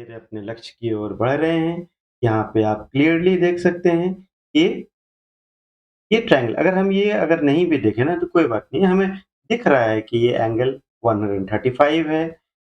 धीरे अपने लक्ष्य की ओर बढ़ रहे हैं। यहाँ पे आप क्लियरली देख सकते हैं कि ये ट्रायंगल अगर नहीं भी देखें ना तो कोई बात नहीं, हमें दिख रहा है कि ये एंगल 135 है,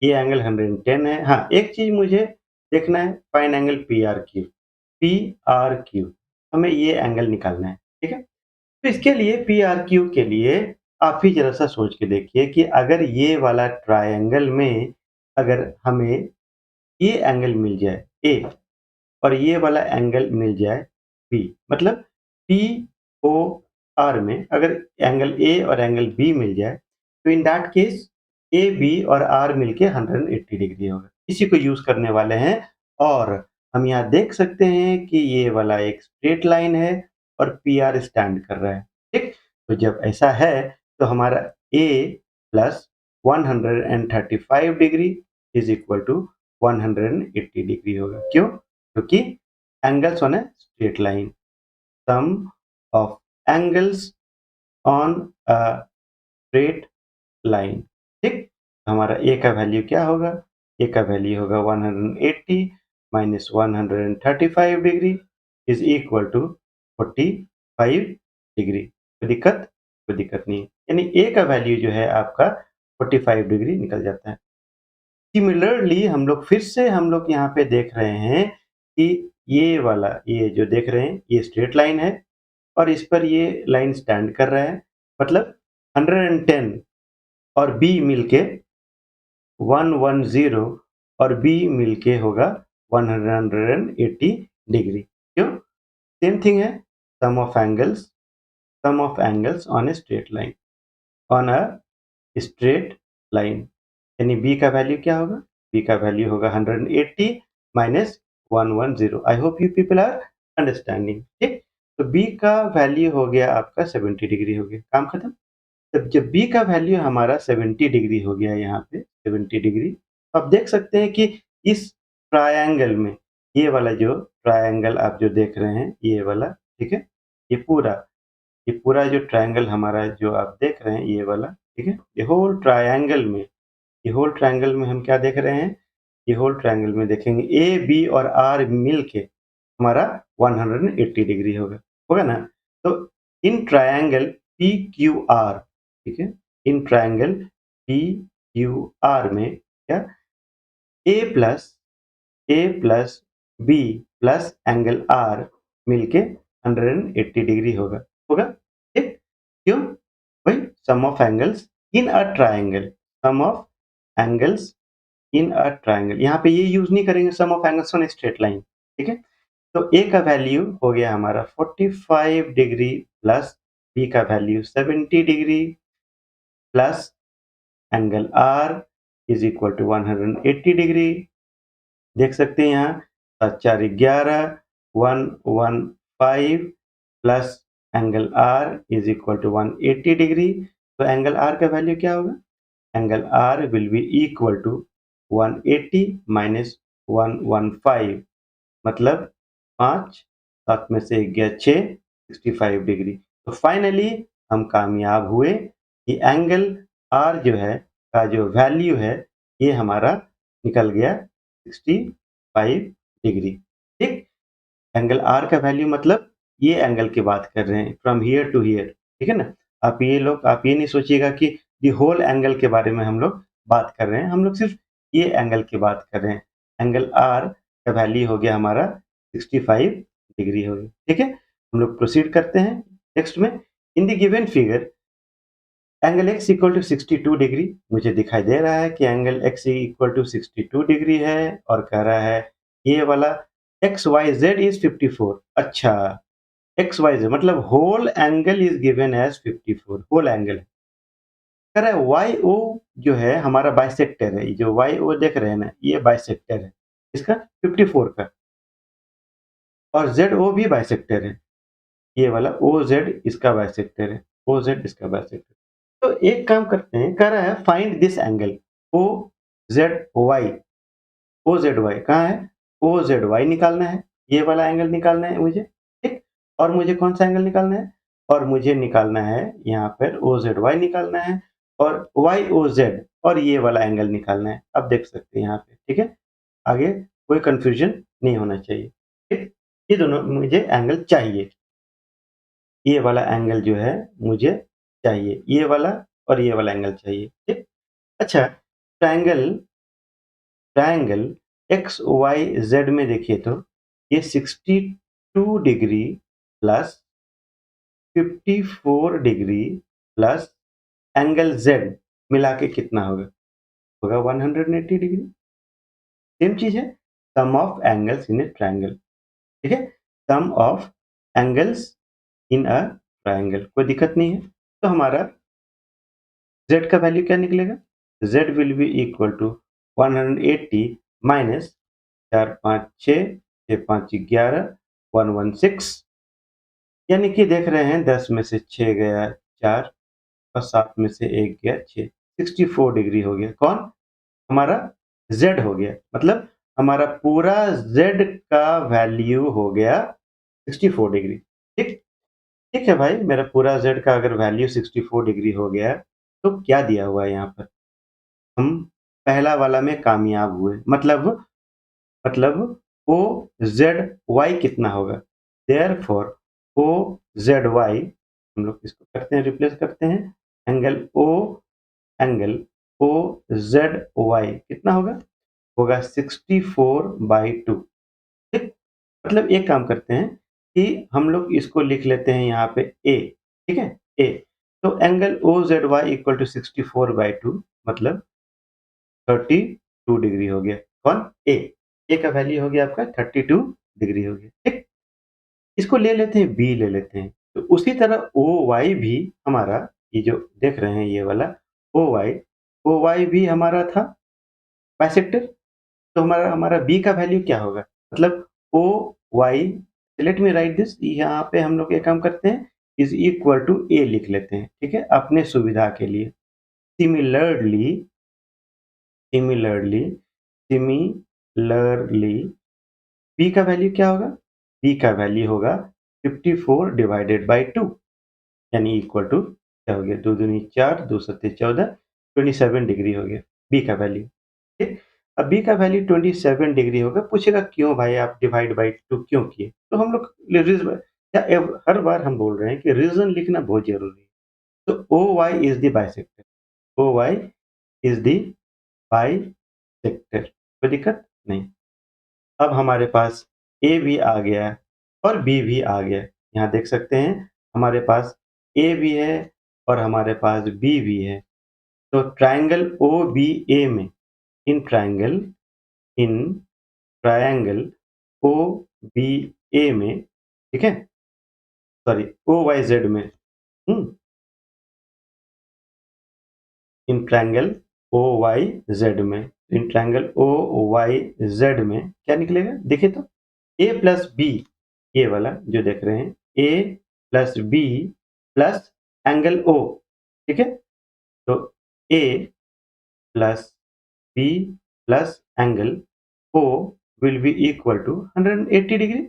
ये एंगल 110 है। हाँ, एक चीज़ मुझे देखना है, फाइंड एंगल पीआरक्यू। पीआरक्यू हमें ये एंगल निकालना है, ठीक है? तो इसके लिए पीआरक्यू के लिए आप ही ज़रा-सा सोच के देखिए कि अगर ये वाला ट्रायंगल में अगर हमें ये एंगल मिल जाए ए और ये वाला एंगल मिल जाए बी, मतलब पीओआर में अगर एंगल ए और एंगल बी मिल जाए तो in that case A B और आर मिलके 180 डिग्री होगा। इसी को यूज करने वाले हैं और हम यहाँ देख सकते हैं कि ये वाला एक स्ट्रेट लाइन है और पी आर स्टैंड कर रहा है, ठीक। तो जब ऐसा है तो हमारा A plus 135 degree is equal to 180 degree होगा। क्यों? क्योंकि angles on a straight line, sum of angles on a straight line, ठीक। हमारा ए का वैल्यू क्या होगा? ए का वैल्यू होगा 180 minus 135 degree is equal to 45 degree. कोई दिक्कत नहीं है, यानी ए का वैल्यू जो है आपका 45 डिग्री निकल जाता है। सिमिलरली हम लोग यहाँ पे देख रहे हैं कि ये जो देख रहे हैं ये स्ट्रेट लाइन है और इस पर ये लाइन स्टैंड कर रहा है, मतलब 110 और बी मिलके 110 और बी मिलके होगा 180 डिग्री। क्यों? सेम थिंग है, sum of angles on a straight line, on a straight line, यानी बी का वैल्यू क्या होगा? बी का वैल्यू होगा 180 minus 110। I hope you people are understanding, ठीक। तो बी का वैल्यू हो गया आपका 70 डिग्री हो गया, काम खत्म। तब जब बी का वैल्यू हमारा 70 डिग्री हो गया, यहाँ पे 70 डिग्री, तो आप देख सकते हैं कि इस ट्रायंगल में ये वाला जो ट्रायंगल आप जो देख रहे हैं ये वाला, ठीक है, ये पूरा जो ट्रायंगल हमारा जो आप देख रहे हैं ये वाला, ठीक है, ये होल ट्रायंगल में हम क्या देख रहे हैं? ये होल ट्रायंगल में देखेंगे ए बी और आर मिल के हमारा 180 डिग्री होगा, होगा ना? तो in triangle P Q R, ठीक है, in triangle P Q R में क्या A plus A plus B plus angle R मिलके 180 डिग्री होगा, होगा, ठीक। क्यों? भाई sum of angles in a triangle, sum of angles in a triangle, यहाँ पे ये यूज नहीं करेंगे sum of angles on straight line, ठीक है। तो ए का वैल्यू हो गया हमारा 45 डिग्री प्लस बी का value 70 degree plus angle R is equal to 180 degree. देख सकते हैं यहाँ 7 4 11 115 plus angle R is equal to 180 degree. तो एंगल आर का वैल्यू क्या होगा? Angle R will be equal to 180 minus 115, मतलब 5 7 में से गया 6 65 डिग्री। तो फाइनली हम कामयाब हुए कि एंगल आर जो है का जो वैल्यू है ये हमारा निकल गया 65 डिग्री, ठीक। एंगल आर का वैल्यू मतलब ये एंगल की बात कर रहे हैं फ्रॉम हियर टू हियर, ठीक है ना। आप ये नहीं सोचिएगा कि दी होल एंगल के बारे में हम लोग बात कर रहे हैं, हम लोग सिर्फ ये एंगल की बात कर रहे हैं। एंगल आर का वैल्यू हो गया हमारा 65 डिग्री हो गया, ठीक है। हम लोग प्रोसीड करते हैं नेक्स्ट में। In the given figure angle x equal to 62 degree, मुझे दिखाई दे रहा है कि angle x equal to 62 degree है और कह रहा है ये वाला एक्स वाई जेड इज 54। अच्छा, एक्स वाई जेड मतलब whole angle is given as 54, whole angle है। कह रहा है वाई ओ जो है हमारा बाइसेक्टर है, जो वाई ओ देख रहे हैं ना ये बाइसेक्टर है इसका 54 का, और जेड ओ भी बाइसेक्टर है, ये वाला ओ जेड इसका बाइसेक्टर है, ओ जेड इसका बाइसेक्टर। तो एक काम करते हैं, कह रहा है find this angle O Z Y. O Z Y कहाँ है? ओ जेड वाई निकालना है, ये वाला एंगल निकालना है मुझे, ठीक। और मुझे कौन सा एंगल निकालना है? और मुझे निकालना है यहाँ पर ओ जेड वाई निकालना है और वाई ओ जेड और ये वाला एंगल निकालना है। अब देख सकते हैं यहाँ पे, ठीक है। आगे कोई कंफ्यूजन नहीं होना चाहिए। ठीक, ये दोनों मुझे एंगल चाहिए। ये वाला एंगल जो है मुझे चाहिए, ये वाला और ये वाला एंगल चाहिए। ठीक, अच्छा, triangle triangle X Y Z में देखिए तो ये 62 degree plus 54 degree plus angle Z मिला के कितना होगा? होगा 180 डिग्री। सेम चीज है, sum of angles in a triangle. ठीक है, sum of angles in a triangle, कोई दिक्कत नहीं है। तो हमारा z का वैल्यू क्या निकलेगा? z will be equal to 180 minus 4 5 6 6 5 11 116, यानी कि देख रहे हैं 10 में से 6 गया 4 और 7 में से 1 गया 6, 64 डिग्री हो गया। कौन? हमारा z हो गया, मतलब हमारा पूरा z का वैल्यू हो गया 64 डिग्री। ठीक, ठीक है भाई, मेरा पूरा z का अगर वैल्यू 64 डिग्री हो गया तो क्या दिया हुआ है यहाँ पर? हम पहला वाला में कामयाब हुए, मतलब ओ जेड वाई कितना होगा? देयरफॉर ओ जेड वाई, हम लोग इसको करते हैं, रिप्लेस करते हैं, एंगल ओ जेड वाई कितना होगा? होगा 64/2। ठीक, मतलब एक काम करते हैं कि हम लोग इसको लिख लेते हैं यहाँ पे ए। ठीक है, ए, तो angle O Z Y equal to 64/2 मतलब 32 डिग्री हो गया। कौन? ए। ए का वैल्यू हो गया आपका 32 डिग्री हो गया। ठीक, इसको ले लेते हैं, बी ले लेते हैं। तो उसी तरह ओ वाई भी हमारा, ये जो देख रहे हैं ये वाला ओ वाई भी हमारा था बाइसेक्टर। तो हमारा हमारा बी का वैल्यू क्या होगा? मतलब O Y, let me write this, यहाँ पे हम लोग एक काम करते हैं, इज इक्वल टू ए लिख लेते हैं। ठीक है, अपने सुविधा के लिए। सिमिलरली सिमिलरली सिमिलरली बी का वैल्यू क्या होगा? बी का वैल्यू होगा 54 डिवाइडेड बाई 2, यानी इक्वल टू क्या हो गया? 2 दूनी 4, 2 सत्ते 14, 27 डिग्री हो गया बी का वैल्यू। ठीक, अब बी का वैल्यू 27 डिग्री होगा। पूछेगा क्यों भाई आप डिवाइड बाई 2 क्यों किए? तो हम लोग हर बार हम बोल रहे हैं कि रीजन लिखना बहुत जरूरी है। तो O Y is the bisector, O Y is the bisector, कोई दिक्कत नहीं। अब हमारे पास ए भी आ गया और बी भी आ गया। यहाँ देख सकते हैं हमारे पास ए भी है और हमारे पास बी भी है। तो ट्रायंगल ओ बी ए में, in triangle in triangle O B A में, ठीक है, सॉरी ओ वाई जेड में, in triangle O Y Z में, in triangle O Y Z में क्या निकलेगा? देखिए तो ए प्लस बी, ये वाला जो देख रहे हैं, A plus B plus angle O. ठीक है, तो A plus B plus angle O will be equal to 180 degree.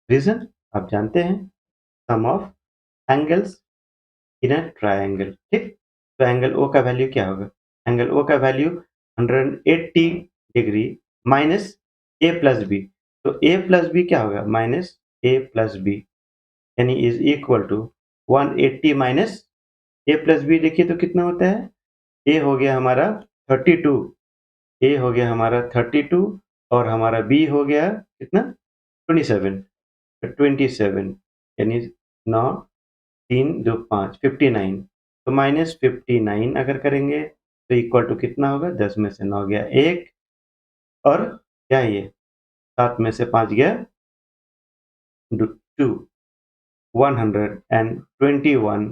Reason आप जानते हैं, sum of angles in a triangle. ठीक, तो एंगल ओ का वैल्यू क्या होगा? एंगल ओ का value 180 degree minus A plus B. तो ए प्लस बी क्या होगा? माइनस ए प्लस बी, यानी is equal to 180 minus A plus B. देखिए तो कितना होता है? ए हो गया हमारा 32, ए हो गया हमारा 32 और हमारा बी हो गया कितना? 27, 27, यानी 9 3 2 5 59। तो माइनस 59 अगर करेंगे तो इक्वल टू कितना होगा? 10 में से 9 गया 1 और क्या है ये? 7 में से 5 गया 2, 121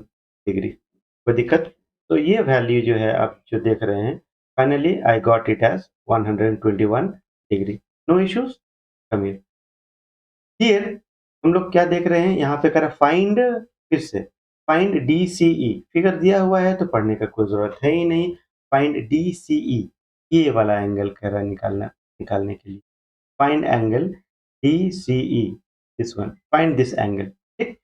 डिग्री। कोई दिक्कत? तो ये वैल्यू जो है आप जो देख रहे हैं, finally I got it as 121 degree. No issues, come here. हम लोग क्या देख रहे हैं यहाँ पे? करा फाइंड, फिर से फाइंड डी सी ई। फिगर दिया हुआ है तो पढ़ने का कोई जरूरत है ही नहीं। फाइंड डी सी ई, ये वाला एंगल कह रहा है निकालने के लिए। Find angle D C E, this one, find this angle. ठीक,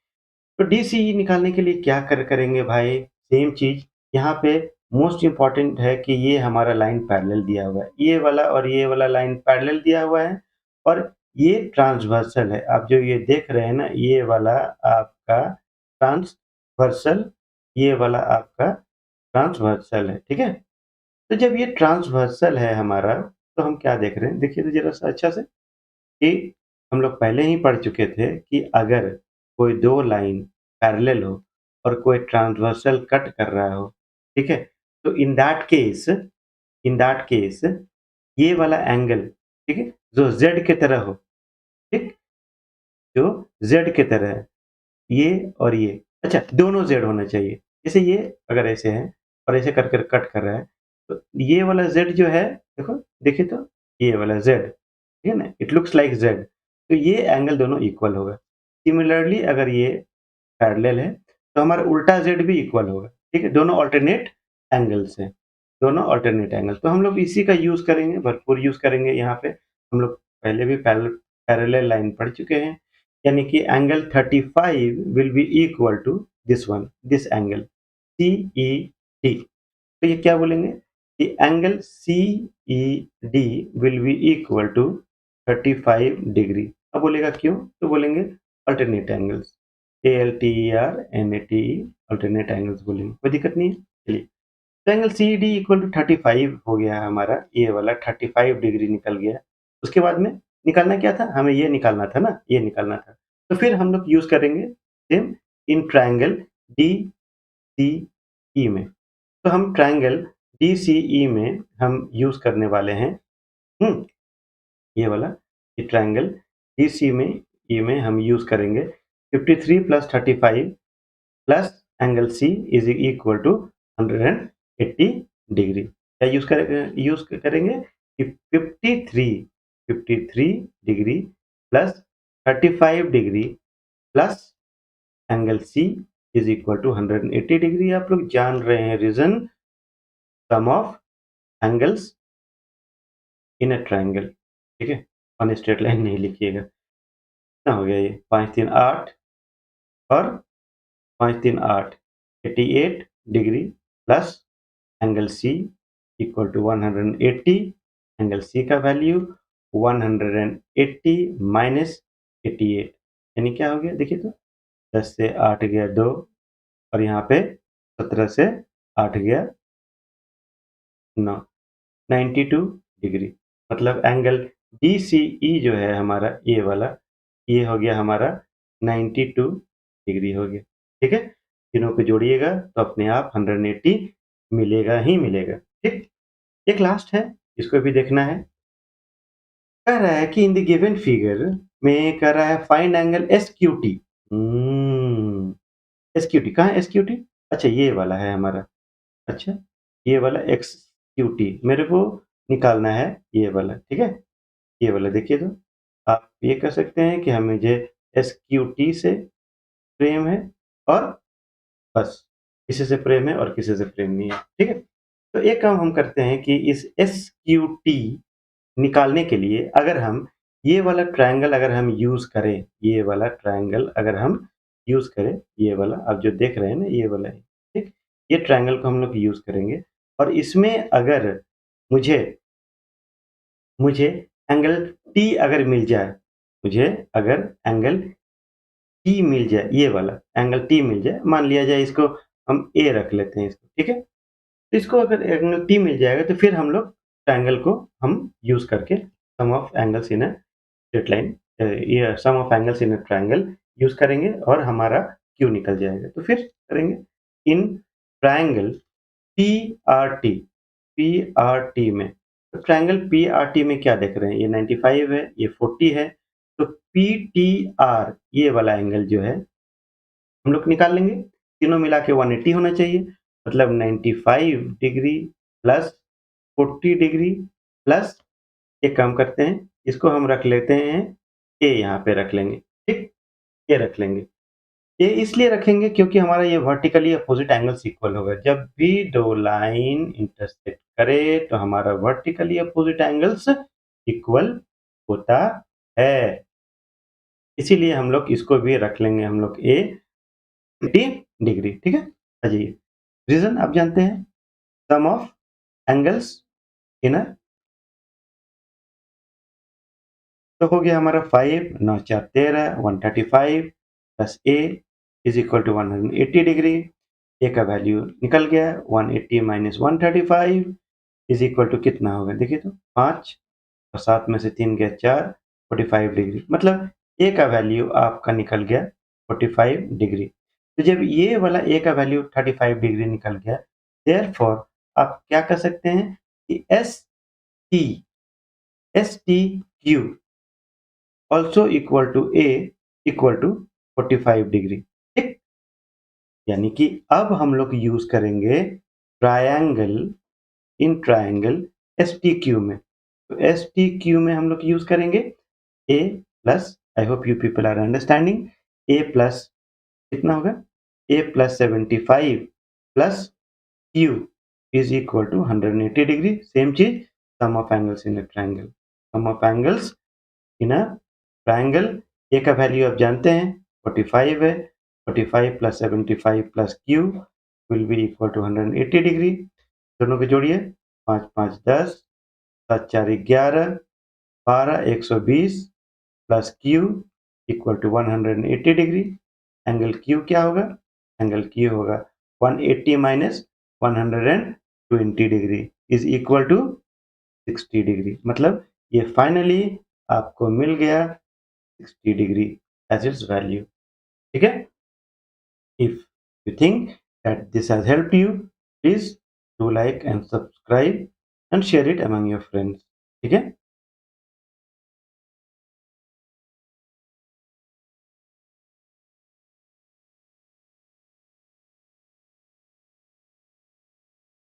तो डी सी ई निकालने के लिए क्या करेंगे भाई? सेम चीज यहाँ पे मोस्ट इम्पोर्टेंट है कि ये हमारा लाइन पैरेलल दिया हुआ है, ये वाला और ये वाला लाइन पैरेलल दिया हुआ है और ये ट्रांसवर्सल है। आप जो ये देख रहे हैं ना, ये वाला आपका ट्रांसवर्सल, ये वाला आपका ट्रांसवर्सल है, ठीक है? तो जब ये ट्रांसवर्सल है हमारा, तो हम क्या देख रहे हैं? देखिए तो ज़रा सा अच्छा से, कि हम लोग पहले ही पढ़ चुके थे कि अगर कोई 2 लाइन पैरेलल हो और कोई ट्रांसवर्सल कट कर रहा हो, ठीक है? तो इन दैट केस ये वाला एंगल, ठीक है? जो ज़ेड की तरह हो, ठीक? जो ज़ेड की तरह है, ये और ये, अच्छा दोनों ज़ेड होना चाहिए। जैसे ये अगर ऐसे है और ऐसे कर कट कर रहा है, तो ये वाला ज़ेड जो है, देखो, देखिए तो ये वाला ज़ेड, ठीक है ना? इट लुक्स लाइक ज़ेड, तो ये एंगल दोनों इक्वल होगा। सिमिलरली अगर ये पैरेलल है, तो हमारा उल्टा ज़ेड भी इक्वल होगा, ठीक है? दोनों अल्टरनेट एंगल्स हैं, दोनों अल्टरनेट एंगल्स। तो हम लोग इसी का यूज़ करेंगे, भरपूर यूज़ करेंगे यहाँ पे। हम लोग पहले भी पैरेलल लाइन पढ़ चुके हैं, यानी कि angle 35 will be equal to this one, this angle CED। तो ये क्या बोलेंगे कि angle CED will be equal to 35 degree. अब बोलेगा क्यों? तो बोलेंगे alternate angles, ALTER NATE, alternate angles बोलेंगे, कोई दिक्कत नहीं है। चलिए, तो एंगल CED इक्वल टू 35 हो गया हमारा, ये वाला 35 डिग्री निकल गया। उसके बाद में निकालना क्या था? हमें ये निकालना था ना, ये निकालना था। तो फिर हम लोग यूज़ करेंगे सेम इन ट्रायंगल DCE में। तो हम ट्रायंगल DCE में हम यूज़ करने वाले हैं, हुँ, ये वाला, ये ट्रायंगल DCE में, ई में हम यूज़ करेंगे 53 plus 35 plus angle C is equal to 180 degree. क्या यूज़ करेंगे कि 53 degree plus 35 degree plus angle C is equal to 180 degree. आप लोग जान रहे हैं reason, sum of angles in a triangle, ठीक है? ऑन ए स्ट्रेट लाइन नहीं लिखिएगा। कितना हो गया ये? 5 3 8 और 5 3 8, 88 degree plus angle C equal to 180। Angle C का वैल्यू 180 माइनस 88, यानी क्या हो गया? देखिए तो 10 से 8 गया 2 और यहाँ पे 17 से 8 गया 9, 92 डिग्री। मतलब एंगल DCE जो है हमारा, ये वाला, ये हो गया हमारा 92 डिग्री हो गया, ठीक है? तीनों को जोड़िएगा तो अपने आप 180 मिलेगा ही मिलेगा, ठीक? एक लास्ट है, इसको भी देखना है। कह रहा है कि इन द गिवन फिगर में कह रहा है फाइंड एंगल SQT। हम्म, SQT कहाँ है SQT? अच्छा ये वाला है हमारा। अच्छा, ये वाला XQT मेरे को निकालना है, ये वाला, ठीक है? ये वाला देखिए तो, आप ये कह सकते हैं कि हमें मुझे SQT से प्रेम है और बस, किसी से प्रेम है और किसी से प्रेम नहीं है, ठीक है? तो एक काम हम करते हैं कि इस SQT निकालने के लिए अगर हम ये वाला ट्रायंगल अगर हम यूज़ करें, ये वाला ट्रायंगल अगर हम यूज़ करें, ये वाला आप जो देख रहे हैं ना, ये वाला है, ठीक? ये ट्रायंगल को हम लोग यूज़ करेंगे और इसमें अगर मुझे मुझे एंगल T अगर मिल जाए, मुझे अगर एंगल T मिल जाए, ये वाला एंगल T मिल जाए, मान लिया जाए इसको हम A रख लेते हैं इसको, ठीक है? तो इसको अगर एंगल T मिल जाएगा तो फिर हम लोग ट्रायंगल को हम यूज़ करके sum of angles in a straight line, ये sum of angles in a triangle use करेंगे और हमारा Q निकल जाएगा। तो फिर करेंगे इन ट्रायंगल PRT, PRT में, तो ट्रायंगल PRT में क्या देख रहे हैं? ये 95 है, ये 40 है, तो PTR ये वाला एंगल जो है हम लोग निकाल लेंगे। तीनों मिला के 180 होना चाहिए, मतलब 95 डिग्री प्लस 40 डिग्री प्लस, एक काम करते हैं, इसको हम रख लेते हैं ए, यहाँ पे रख लेंगे, ठीक? ये रख लेंगे। ये इसलिए रखेंगे क्योंकि हमारा ये वर्टिकली अपोजिट एंगल्स इक्वल होगा। जब भी 2 लाइन इंटरसेक्ट करे तो हमारा वर्टिकली अपोजिट एंगल्स इक्वल होता है। इसीलिए हम लोग इसको भी रख लेंगे हम लोग ए 80 डिग्री, ठीक है? आ जाइए। रीज़न आप जानते हैं? सम ऑफ एंगल्स इन अ, तो हो गया हमारा 5 9 4 13 135 plus A is equal to 180 degree. A का वैल्यू निकल गया 180 माइनस 135 इज इक्वल टू कितना होगा देखिए तो 5 और 7 में से 3 गया 4 45 डिग्री मतलब ए का वैल्यू आपका निकल गया 45 डिग्री। तो जब ये वाला ए का वैल्यू 35 डिग्री निकल गया देयरफॉर आप क्या कर सकते हैं कि T S T Q also equal to A equal to 45 degree. ठीक, यानी कि अब हम लोग यूज करेंगे triangle in triangle S T Q में। तो एस टी क्यू में हम लोग यूज करेंगे A plus, I hope you people are understanding, A plus कितना होगा A plus 75 plus Q is equal to 180 degree. Same चीज sum of angles in a triangle, sum of angles in a triangle. A का value आप जानते हैं 45 है, 45 plus 75 plus Q will be equal to 180 degree. दोनों को जोड़िए 5 5 10 7 4 11 12 120 plus Q equal to 180 degree. Angle Q क्या होगा, एंगल क्यू होगा 180 minus 120 degree is equal to 60 degree. मतलब ये फाइनली आपको मिल गया 60 डिग्री एज इट्स वैल्यू। ठीक है, if you think that this has helped you, please do like and subscribe and share it among your friends. ठीक है।